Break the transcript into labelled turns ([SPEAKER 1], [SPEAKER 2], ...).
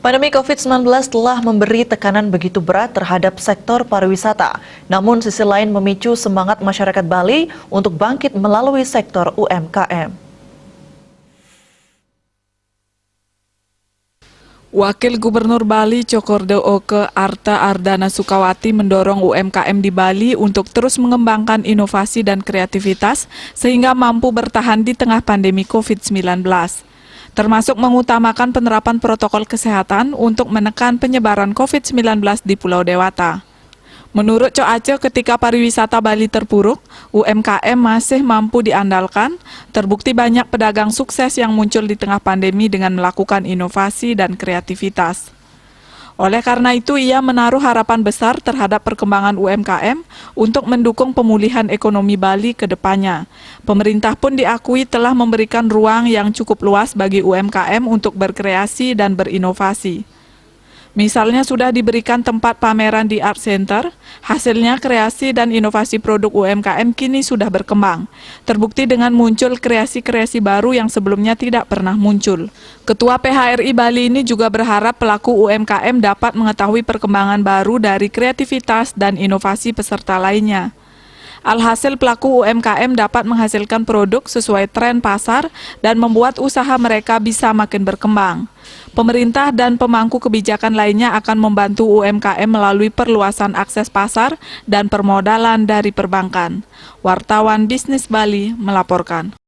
[SPEAKER 1] Pandemi COVID-19 telah memberi tekanan begitu berat terhadap sektor pariwisata. Namun sisi lain memicu semangat masyarakat Bali untuk bangkit melalui sektor UMKM.
[SPEAKER 2] Wakil Gubernur Bali Cokordo Oke Arta Ardana Sukawati mendorong UMKM di Bali untuk terus mengembangkan inovasi dan kreativitas sehingga mampu bertahan di tengah pandemi COVID-19. Termasuk mengutamakan penerapan protokol kesehatan untuk menekan penyebaran COVID-19 di Pulau Dewata. Menurut Co Aceh, ketika pariwisata Bali terpuruk, UMKM masih mampu diandalkan, terbukti banyak pedagang sukses yang muncul di tengah pandemi dengan melakukan inovasi dan kreativitas. Oleh karena itu, ia menaruh harapan besar terhadap perkembangan UMKM untuk mendukung pemulihan ekonomi Bali ke depannya. Pemerintah pun diakui telah memberikan ruang yang cukup luas bagi UMKM untuk berkreasi dan berinovasi. Misalnya sudah diberikan tempat pameran di Art Center, hasilnya kreasi dan inovasi produk UMKM kini sudah berkembang. Terbukti dengan muncul kreasi-kreasi baru yang sebelumnya tidak pernah muncul. Ketua PHRI Bali ini juga berharap pelaku UMKM dapat mengetahui perkembangan baru dari kreativitas dan inovasi peserta lainnya. Alhasil pelaku UMKM dapat menghasilkan produk sesuai tren pasar dan membuat usaha mereka bisa makin berkembang. Pemerintah dan pemangku kebijakan lainnya akan membantu UMKM melalui perluasan akses pasar dan permodalan dari perbankan. Wartawan Bisnis Bali melaporkan.